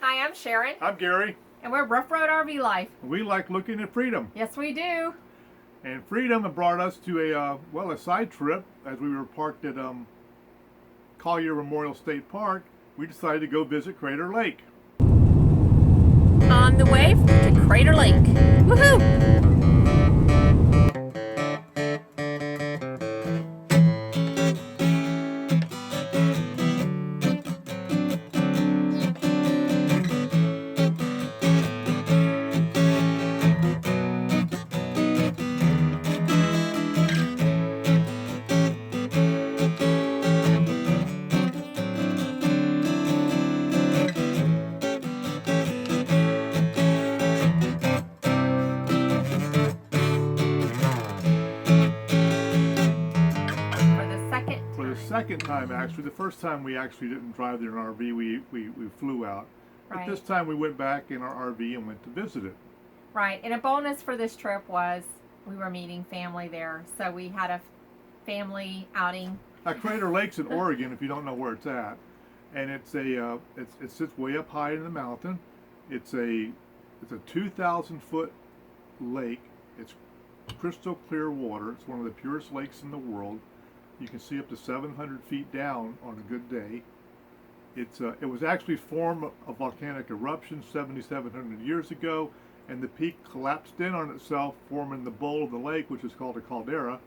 Hi, I'm Sharon. I'm Gary. And we're Rough Road RV Life. We like looking at freedom. Yes, we do. And freedom brought us to a side trip as we were parked at Collier Memorial State Park. We decided to go visit Crater Lake. On the way to Crater Lake. Woohoo! Second time, actually. The first time we actually didn't drive there in an RV, we flew out. But this time we went back in our RV and went to visit it. Right, and a bonus for this trip was we were meeting family there, so we had a family outing. Crater Lake's in Oregon, if you don't know where it's at, and it sits way up high in the mountain. It's a 2,000 foot lake. It's crystal clear water. It's one of the purest lakes in the world. You can see up to 700 feet down on a good day. It was actually formed a volcanic eruption 7,700 years ago, and the peak collapsed in on itself, forming the bowl of the lake, which is called a caldera,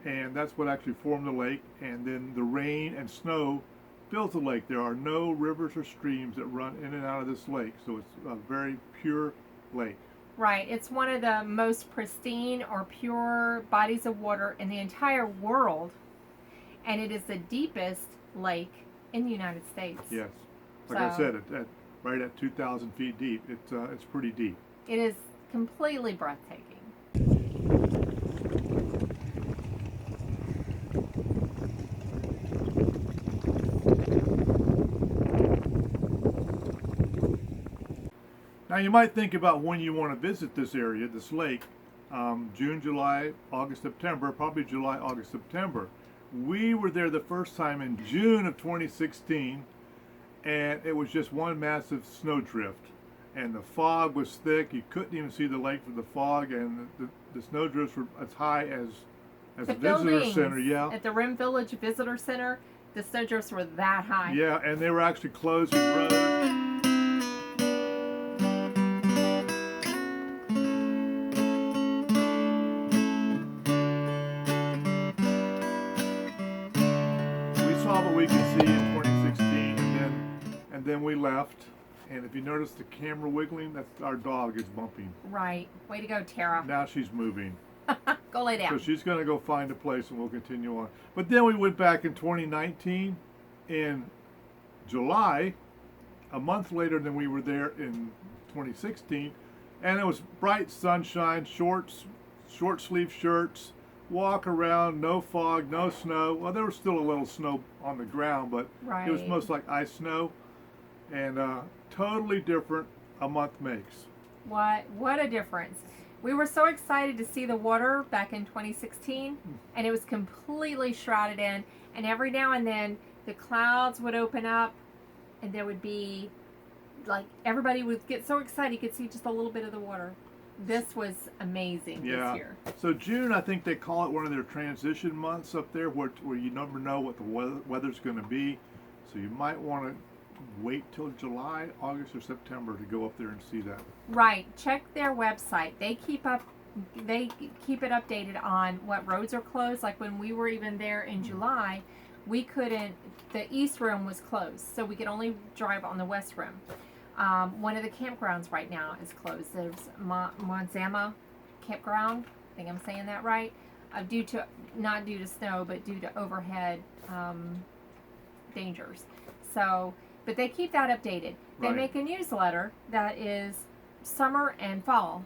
and that's what actually formed the lake. And then the rain and snow fills the lake. There are no rivers or streams that run in and out of this lake, so it's a very pure lake. Right, it's one of the most pristine or pure bodies of water in the entire world. And it is the deepest lake in the United States. Yes, I said, right at 2,000 feet deep. It's pretty deep. It is completely breathtaking. Now you might think about when you want to visit this area, this lake. June, July, August, September. Probably July, August, September. We were there the first time in June of 2016, and it was just one massive snowdrift, and the fog was thick. You couldn't even see the lake for the fog, and the snowdrifts were as high as the visitor center. Yeah, at the Rim Village Visitor Center, the snowdrifts were that high. Yeah, and they were actually closing roads. What we could see in 2016, and then we left. And if you notice the camera wiggling, that's our dog is bumping. Right. Way to go, Tara. Now she's moving. Go lay down. So she's going to go find a place, and we'll continue on. But then we went back in 2019 in July, a month later than we were there in 2016, and it was bright sunshine, short sleeve shirts. Walk around, no fog, no snow. Well, there was still a little snow on the ground, but It was most like ice snow, and totally different a month makes. What a difference. We were so excited to see the water back in 2016, and it was completely shrouded in, and every now and then the clouds would open up, and there would be, like, everybody would get so excited you could see just a little bit of the water. This was amazing this year. So June, I think they call it one of their transition months up there, where you never know what the weather's going to be. So you might want to wait till July, August, or September to go up there and see that. Right. Check their website. They keep it updated on what roads are closed. Like when we were even there in July, we couldn't. The east rim was closed, so we could only drive on the west rim. One of the campgrounds right now is closed. There's Monzama Campground. I think I'm saying that right. Not due to snow, but due to overhead dangers. So, but they keep that updated. They make a newsletter that is summer and fall,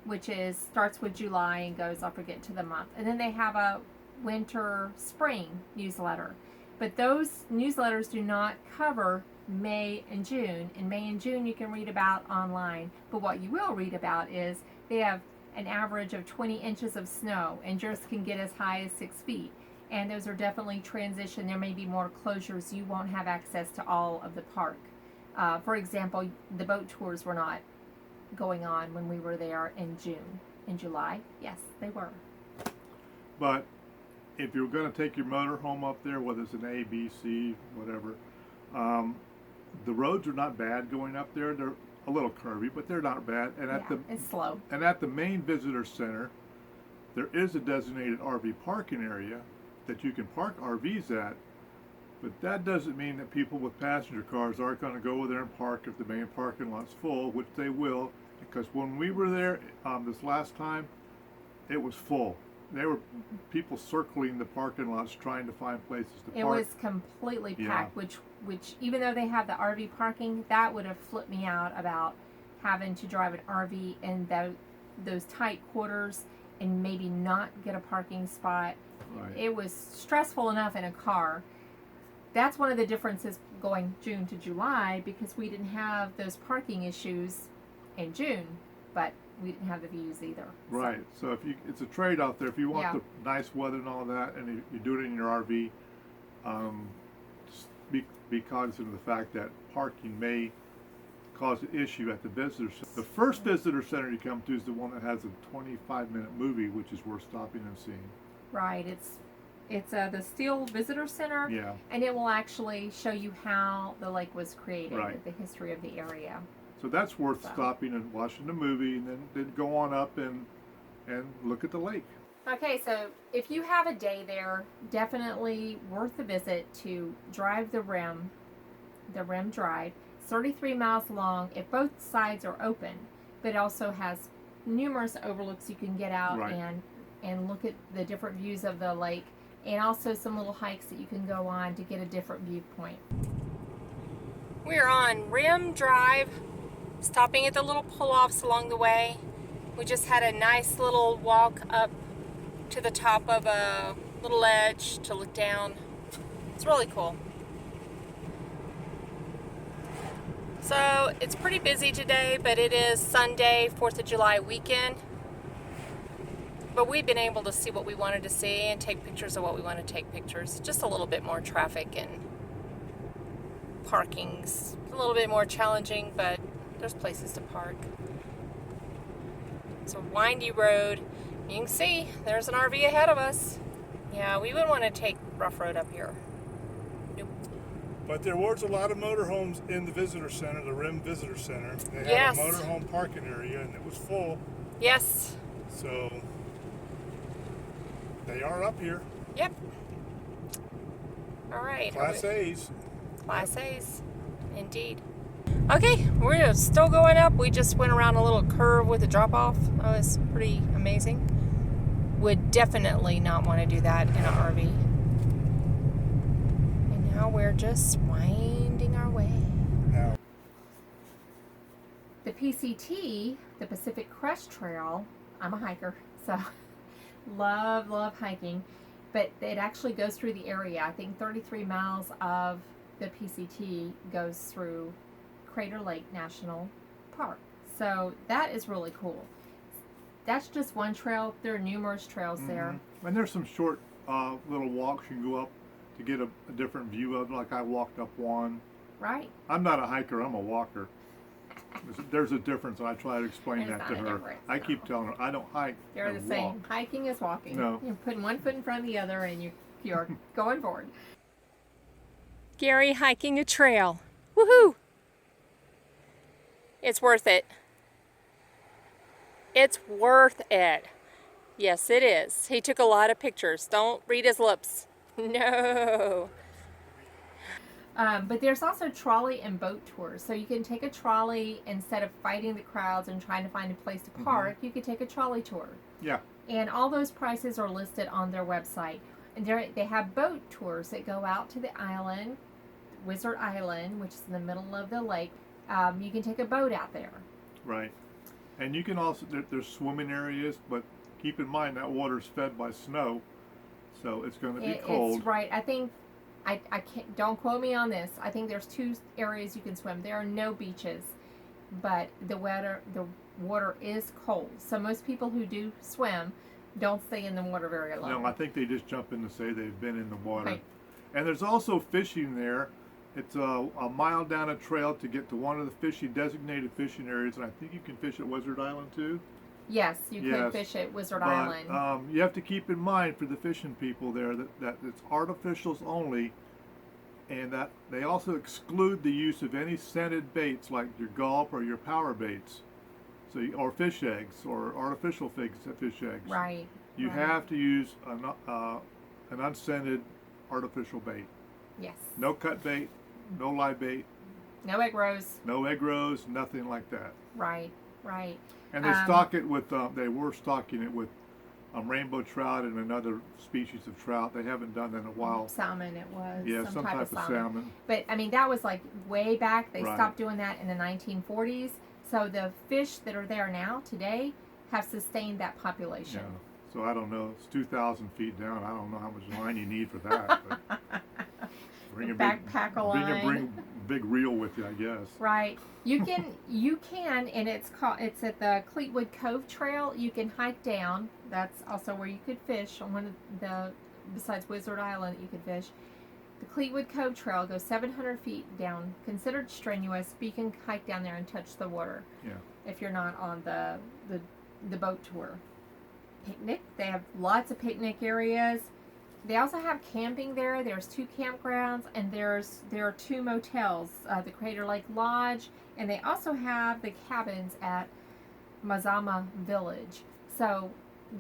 which starts with July and goes, I forget, to the month. And then they have a winter spring newsletter. But those newsletters do not cover May and June. In May and June you can read about online, but what you will read about is they have an average of 20 inches of snow, and drifts can get as high as 6 feet. And those are definitely transition. There may be more closures. You won't have access to all of the park. For example, the boat tours were not going on when we were there in June. In July, yes, they were. But if you're going to take your motor home up there, whether it's an A, B, C, whatever, the roads are not bad going up there. They're a little curvy, but they're not bad. And It's slow. And at the main visitor center, there is a designated RV parking area that you can park RVs at. But that doesn't mean that people with passenger cars aren't going to go over there and park if the main parking lot's full, which they will. Because when we were there this last time, it was full. There were people circling the parking lots trying to find places to park. It was completely packed, which even though they have the RV parking, that would have flipped me out about having to drive an RV in those tight quarters and maybe not get a parking spot. Right. It was stressful enough in a car. That's one of the differences going June to July, because we didn't have those parking issues in June, but we didn't have the views either. Right. So if it's a trade-off there. If you want Yeah. the nice weather and all that, and you do it in your RV, just be cognizant of the fact that parking may cause an issue at the visitor center. The first visitor center you come to is the one that has a 25-minute movie, which is worth stopping and seeing. Right. It's the Steel Visitor Center, Yeah. and it will actually show you how the lake was created, Right. the history of the area. So that's worth So. stopping and watching the movie, and then go on up and look at the lake. Okay, so if you have a day there, definitely worth the visit to drive the rim drive. It's 33 miles long if both sides are open, but it also has numerous overlooks you can get out Right. and look at the different views of the lake, and also some little hikes that you can go on to get a different viewpoint. We're on Rim Drive, stopping at the little pull-offs along the way. We just had a nice little walk up to the top of a little ledge to look down. It's really cool. So it's pretty busy today, but it is Sunday, 4th of July weekend. But we've been able to see what we wanted to see and take pictures of what we want to take pictures. Just a little bit more traffic and parking's a little bit more challenging, but there's places to park. It's a windy road. You can see there's an RV ahead of us. Yeah, we wouldn't want to take Ruff Road up here. Nope. But there was a lot of motorhomes in the visitor center, the Rim Visitor Center. They had Yes. a motorhome parking area, and it was full. Yes. So they are up here. Yep. All right. Class A's. Class A's, indeed. Okay, we're still going up. We just went around a little curve with a drop off. That was pretty amazing. Would definitely not want to do that in an RV. And now we're just winding our way. Now, The PCT, the Pacific Crest Trail, I'm a hiker, so love hiking, but it actually goes through the area. I think 33 miles of the PCT goes through Crater Lake National Park. So that is really cool. That's just one trail. There are numerous trails there. and there's some short little walks you can go up to get a different view of. Like I walked up one. Right? I'm not a hiker. I'm a walker. There's a difference, and I try to explain There's that to not a her. difference, I no. keep telling her I don't hike. They're I the walk. same. Hiking is walking. No. You're putting one foot in front of the other and you're going forward. Gary hiking a trail. Woohoo! It's worth it. It's worth it. Yes, it is. He took a lot of pictures. Don't read his lips. No. But there's also trolley and boat tours. So you can take a trolley instead of fighting the crowds and trying to find a place to park. You could take a trolley tour. Yeah. And all those prices are listed on their website. And they have boat tours that go out to the island, Wizard Island, which is in the middle of the lake. You can take a boat out there. Right. And you can also there's swimming areas, but keep in mind that water's fed by snow, so it's going to be cold. It's right. I think I can't. Don't quote me on this. I think there's 2 areas you can swim. There are no beaches, but the water is cold. So most people who do swim don't stay in the water very long. No, I think they just jump in to say they've been in the water. Right. And there's also fishing there, It's a mile down a trail to get to one of the designated fishing areas, and I think you can fish at Wizard Island too. Yes, you Yes, could fish at Wizard but Island. you have to keep in mind for the fishing people there that it's artificials only, and that they also exclude the use of any scented baits like your gulp or your power baits, or fish eggs or artificial fish eggs. Right. You right. have to use an unscented artificial bait. Yes. No cut bait, no live bait, No egg roes. no egg roes, nothing like that. Right. Right. And they stock it with. They were stocking it with rainbow trout and another species of trout. They haven't done that in a while. Salmon, it was. Yeah, some type of salmon. But I mean, that was like way back. They Right. stopped doing that in the 1940s. So the fish that are there now today have sustained that population. Yeah. So I don't know. It's 2,000 feet down. I don't know how much line you need for that. But bring a Backpack a line. Bring a big reel with you, I guess. Right. You can, and it's at the Cleat Cove Trail. You can hike down. That's also where you could fish on one of the, besides Wizard Island, that you could fish. The Cleat Cove Trail goes 700 feet down, considered strenuous, but you can hike down there and touch the water. Yeah. If you're not on the boat tour. Picnic. They have lots of picnic areas. They also have camping there. There's 2 campgrounds, and there are 2 motels, the Crater Lake Lodge, and they also have the cabins at Mazama Village. So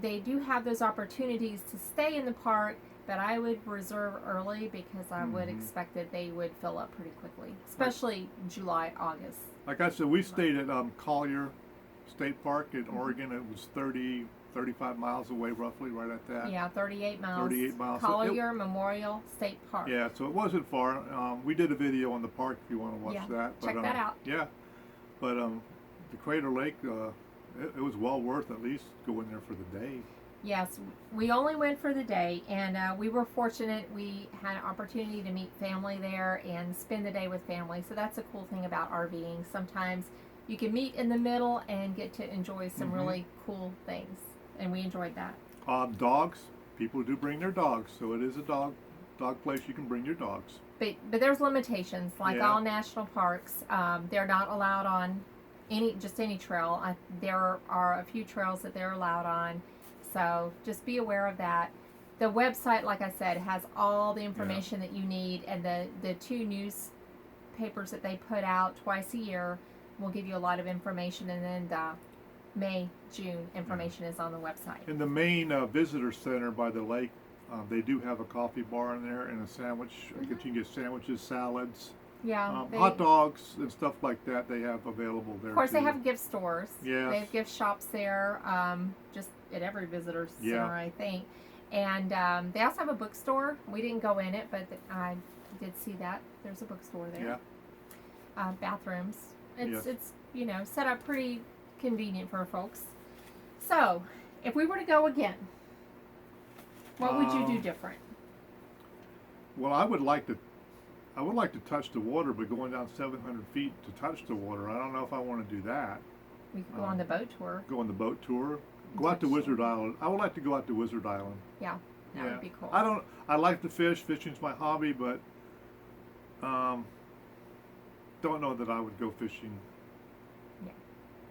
they do have those opportunities to stay in the park, but I would reserve early because I would expect that they would fill up pretty quickly, especially July, August. Like I said, we stayed at Collier State Park in Oregon. It was 35 miles away, roughly, right at that. Yeah, 38 miles. 38 miles. Collier Memorial State Park. Yeah, so it wasn't far. We did a video on the park if you want to watch that. Check that out. Yeah, but the Crater Lake, it was well worth at least going there for the day. Yes, we only went for the day, and we were fortunate. We had an opportunity to meet family there and spend the day with family. So that's a cool thing about RVing. Sometimes you can meet in the middle and get to enjoy some really cool things, and we enjoyed that. Dogs, people do bring their dogs, so it is a dog place. You can bring your dogs. But there's limitations, like all national parks. They're not allowed on any trail. There are a few trails that they're allowed on. So just be aware of that. The website, like I said, has all the information that you need, and the 2 newspapers that they put out twice a year will give you a lot of information, and then the May, June information is on the website. In the main visitor center by the lake, they do have a coffee bar in there and a sandwich. I guess you can get sandwiches, salads. Yeah, hot dogs and stuff like that they have available there. Of course, too. they have gift stores. Yes. They have gift shops there, just at every visitor center, I think. And they also have a bookstore. We didn't go in it, but I did see that. There's a bookstore there. Yeah. Bathrooms. It's set up pretty convenient for folks. So, if we were to go again, what would you do different? Well, I would like to touch the water, but going down 700 feet to touch the water, I don't know if I want to do that. We could go on the boat tour. Go on the boat tour. Go out to Wizard Island. I would like to go out to Wizard Island. Yeah, that would be cool. I like to fish. Fishing's my hobby, but don't know that I would go fishing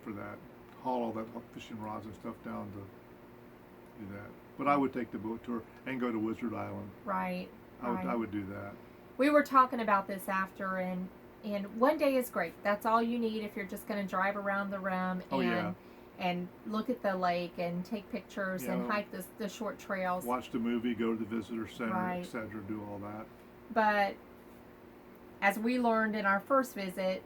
for that. Haul all that fishing rods and stuff down to do that. But I would take the boat tour and go to Wizard Island. Right. I would do that. We were talking about this after, and one day is great. That's all you need if you're just going to drive around the rim and look at the lake and take pictures and hike the short trails. Watch the movie, go to the visitor center, etc. Do all that. But as we learned in our first visit,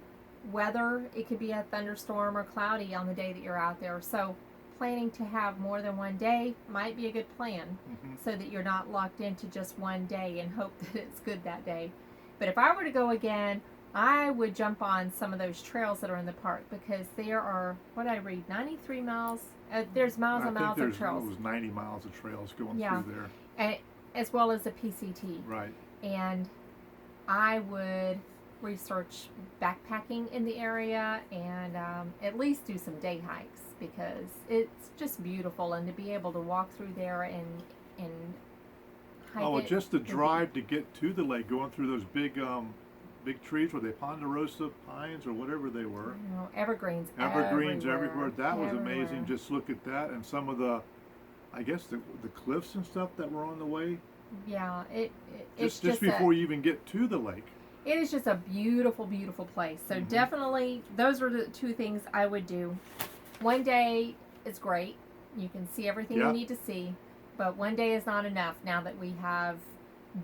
weather, it could be a thunderstorm or cloudy on the day that you're out there. So planning to have more than one day might be a good plan, so that you're not locked into just one day and hope that it's good that day. But if I were to go again, I would jump on some of those trails that are in the park, because there are, what I read, 93 miles. There's miles and miles of trails. It was 90 miles of trails going through there. And, as well as the PCT. Right. And I would research backpacking in the area and at least do some day hikes, because it's just beautiful, and to be able to walk through there and hike just the drive to get to the lake, going through those big big trees. Were they ponderosa pines or whatever they were? You know, evergreens. Evergreens everywhere. That was Everywhere. amazing. Just look at that, and some of the, I guess the cliffs and stuff that were on the way. Yeah, it's Just before you even get to the lake. It is just a beautiful, beautiful place. So definitely, those are the two things I would do. One day is great. You can see everything you need to see. But one day is not enough now that we have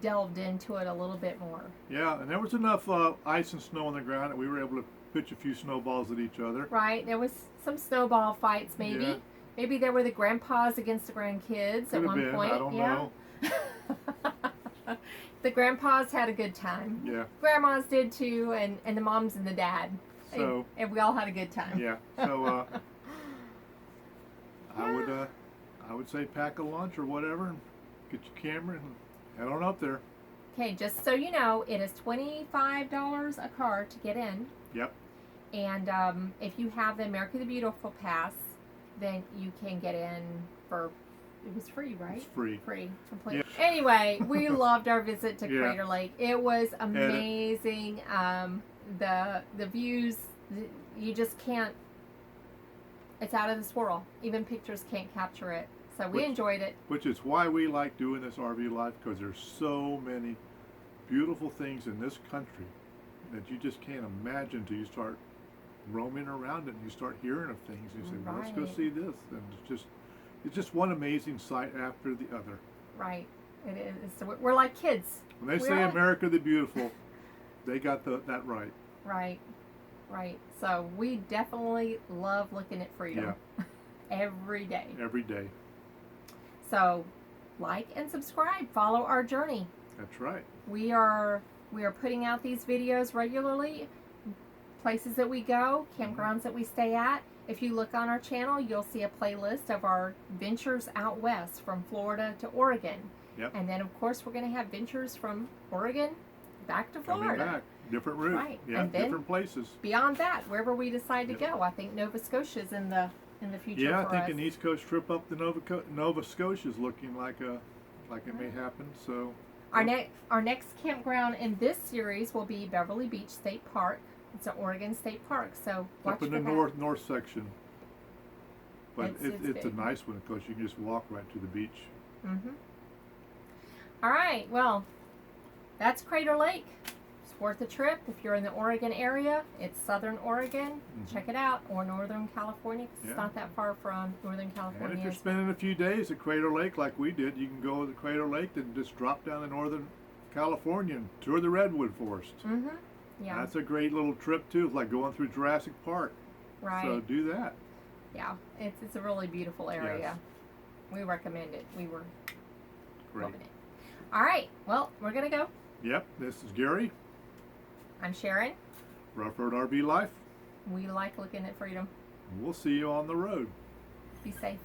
delved into it a little bit more. Yeah, and there was enough ice and snow on the ground that we were able to pitch a few snowballs at each other. Right. There was some snowball fights maybe. Yeah. Maybe there were the grandpas against the grandkids at one point. I don't know. The grandpas had a good time. Yeah. Grandmas did too, and the moms and the dad. So and we all had a good time. Yeah. So I would say pack a lunch or whatever, and get your camera and head on up there. Okay, just so you know, it is $25 a car to get in. Yep. And if you have the America the Beautiful pass, then you can get in for, it was free, right? It's free. Free, completely. Yeah. Anyway, we loved our visit to Yeah. Crater Lake. It was amazing. The views, you just can't, it's out of this world. Even pictures can't capture it. So we enjoyed it. Which is why we like doing this RV life, because there's so many beautiful things in this country that you just can't imagine until you start roaming around it and you start hearing of things. And you say, well, let's go see this. And it's just one amazing sight after the other. Right. It is. So we're like kids. When they say America the Beautiful, they got that right. Right. Right. So we definitely love looking at freedom. Yeah. Every day. Every day. So like and subscribe. Follow our journey. That's right. We are putting out these videos regularly. Places that we go, campgrounds that we stay at. If you look on our channel, you'll see a playlist of our ventures out west from Florida to Oregon. Yep. And then, of course, we're going to have ventures from Oregon back to Florida. Coming back. Different route. Right. Yeah, And then different places. Beyond that, wherever we decide to go. I think Nova Scotia's in the future Yeah, for I think us. an East Coast trip up to Nova Scotia is looking like it may happen. So Our next campground in this series will be Beverly Beach State Park. It's an Oregon State Park, so watch up in for the that. north section. But it's a big. nice one because you can just walk right to the beach. Mm-hmm. All right, well, that's Crater Lake. It's worth a trip if you're in the Oregon area. It's Southern Oregon. Mm-hmm. Check it out, or Northern California. 'Cause Yeah. It's not that far from Northern And California. if you're spending a few days at Crater Lake like we did, you can go to Crater Lake and just drop down to Northern California and tour the Redwood Forest. Mm-hmm. Yeah. That's a great little trip too. It's like going through Jurassic Park. Right. So do that. Yeah, it's a really beautiful area. Yes. We recommend it. We were Great. loving it. All right, well, we're going to go. Yep. This is Gary. I'm Sharon. Rough Road RV Life. We like looking at freedom. We'll see you on the road. Be safe.